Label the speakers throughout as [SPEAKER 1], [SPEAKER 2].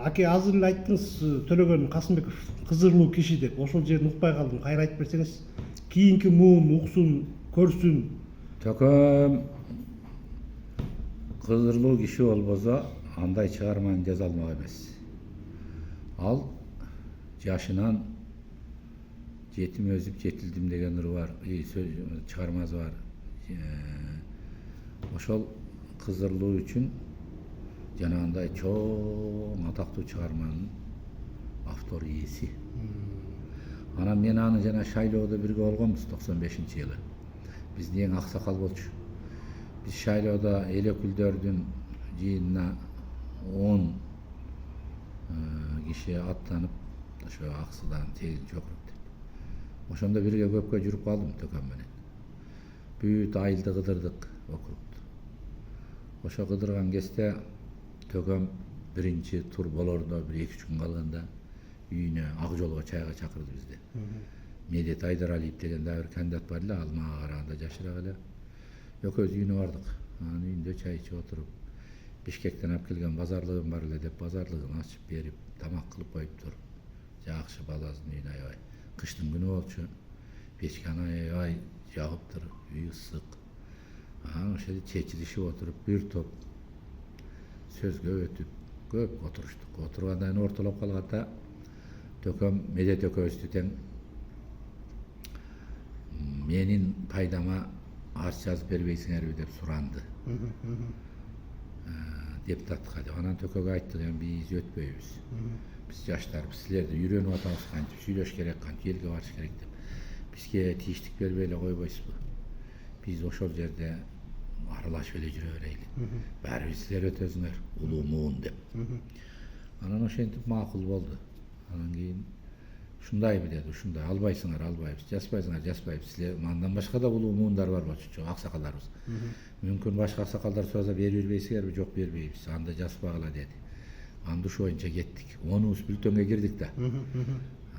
[SPEAKER 1] Аке азыр эле айттыңыз Төлөгөн Касымбеков кызырлуу киши деп. Ошол жерин укпай калдым. Кайра айтып берсеңиз. Кийинки муун уксун, көрсүн.
[SPEAKER 2] Төкөм кызырлуу киши болбосо андай чыгарманы жаза алмак эмес. Ал жашынан жетим өзүп жетилдим деген ыры бар, чыгармасы бар. Ошол кызырлуу үчүн жанагындай чоң атактуу чыгарманын автор ээси. Анан мен аны жана шайлоодо бирге болгонбуз 95-жылы. Биздин эң аксакал болчу. Биз шайлоодо эл өкүлдөрдүн жыйынына 10 киши аттанып, ошо Аксыдан 8-округ деп. Ошондо бирге көпкө жүрүп калдым Төкөм менен. Бүт айылды кыдырдык округду. Ошо кыдырган кезде Төкөм биринчи тур болордо бир 2-3 күн калганда үйүнө Ак жолго чайга чакырды бизди. Медет Айдаралиев деген да бир кандидат бар эле, ал мага караганда жашыраак эле. Экөөбүз үйүнө бардык. Анын үйүндө чай ичип отуруп, Бишкектен алып келген базарлыгым бар эле деп базарлыгын ачып берип, тамак кылып коюптур. Жакшы баласын үйүнө аябай. Кыштын күнү болчу. Печканы аябай жагыптыр, үй ысык. Анан ошол жерде чечилишип отуруп, бир топ сөзгө өтүп, көп отуруштук. Отургандан кийин ортолоп калганда Төкөм Медет экөөбүздү тең менин пайдама арыз жазып бербейсиңерби деп суранды. Депутатка деп. Анан Төкөгө айттык, эми биз өтпөйбүз. Биз жаштарбыз, силерди үйрөнүп атабыз, кантип сүйлөш керек, кантип элге барыш керек деп. Бизге тийиштик бербей эле койбойсузбу? Биз ошол жерде аралашып эле жүрө берейли. Баарыбир силер өтөсүңөр, улуу муун деп. Анан ошентип макул болду. Анан кийин ушундайбы деди, ушундай албайсыңар, албайбыз, жазбайсыңар, жазбайбыз. Силер андан башка да улуу муундар бар болчу, аксакалдарыбыз. Мүмкүн башка аксакалдар сураса бербейсиңерби? Жок, бербейбиз. Анда жазбагыла деди. Анда ошо боюнча кеттик. 10-убуз бүлтөнгө кирдик да.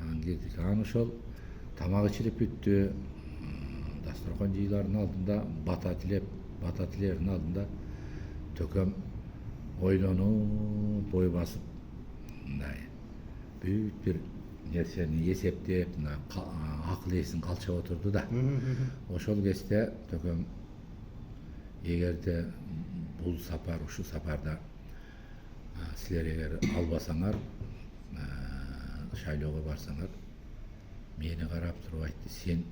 [SPEAKER 2] Анан кирдик. Анан ошол тамак ичилип бүттү. Дасторкон жыйлардын алдында бата тилердин алдында Төкөм ойлонуп, бой басып, мындай бүт бир нерсени эсептеп, акыл эсин калчап отурду да. Ошол кезде Төкөм эгерде бул сапар, ушу сапарда силер эгер албасаңар, шайлоого барсаңар, мени карап туруп айтты, сен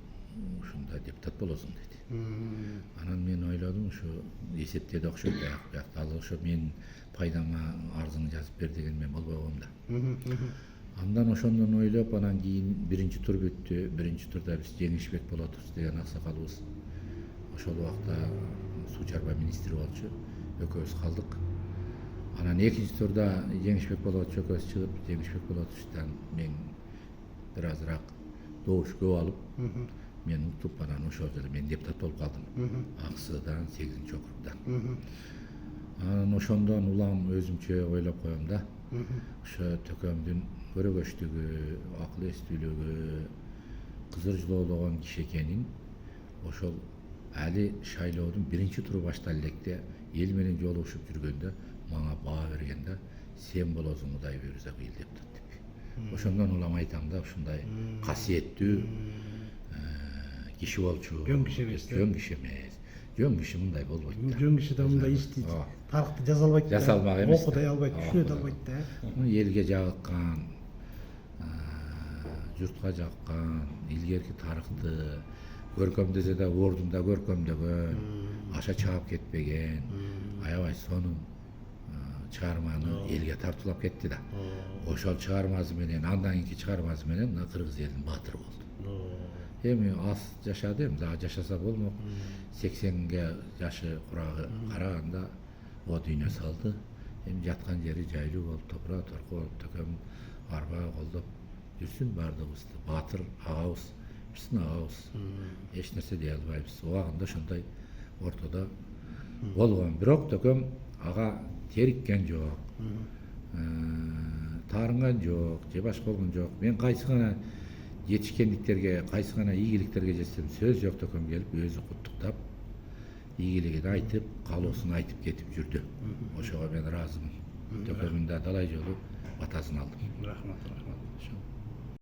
[SPEAKER 2] ушунда депутат болосуң деди. Анан мен ойлодум, ушу эсептеди окшойт, биякта ал ошо менин пайдама арызыңды жазып бер деген мен болбой коем да. Андан ошондон ойлоп, анан кийин биринчи тур бүттү. Биринчи турда биз Жеңишбек Болотович деген аксакалыбыз ошол убакта суу чарба министри болчу. Экөөбүз калдык. Анан экинчи турда Жеңишбек Болотович экөөбүз чыгып, Жеңишбек Болотовичтан мен бир азыраак добуш көп алып, мен утуп, анан ошол жерде мен депутат болуп калдым. Аксыдан 8-округдан. Анан ошондон улам өзүмчө ойлоп коем да. Ошо Төкөмдүн көрөгөчтүгү, акыл эстүүлүгү, кызыр жылоологон киши экенин, ошол али шайлоодун биринчи туру баштале электе эл менен жолугушуп жүргөндө мага баа берген да, сен болосуң Кудай буйрса быйыл депутат деп. Ошондон улам айтам да, ушундай касиеттүү киши болчу.
[SPEAKER 1] Жөн киши эмес.
[SPEAKER 2] Жөн киши эмес. Жөн киши мындай болбойт да.
[SPEAKER 1] Жөн киши да мындай ишти тарыхты жаза албайт да.
[SPEAKER 2] Жаза албак эмес.
[SPEAKER 1] Окудай албайт, түшүнө да албайт да.
[SPEAKER 2] Элге жагыккан, журтка жаккан, илгерки тарыхты көркөмдөсө да ордунда көркөмдөгөн, аша чаап кетпеген, аябай сонун чыгарманы элге тартуулап кетти да. Ошол чыгармасы менен, андан кийинки чыгармасы менен кыргыз элинин баатыры болду. Эми аз жашады, эми дагы жашаса болмок. 80ге жашы курагы караганда о дүйнө салды. Эми жаткан жери жайлуу болуп, топура торко болуп, Төкөм арбаа колдоп жүрсүн баардыгыбызды. Баатыр агабыз, биздин агабыз. Эч нерсе дей албайбыз. Убагында ошондой ортодо болгон. Бирок Төкөм ага териккен жок, таарынган жок, же башка болгон жок. Мен кайсы гана жетишкендиктерге, кайсы гана ийгиликтерге жетсем, сөз жок Төкөм келип өзү куттуктап, ийгилигин айтып, каалоосун айтып кетип жүрдү. Ошого мен ыраазымын. Төкөмдүн да далай жолу бата батасын алдым.
[SPEAKER 1] Рахмат, рахмат.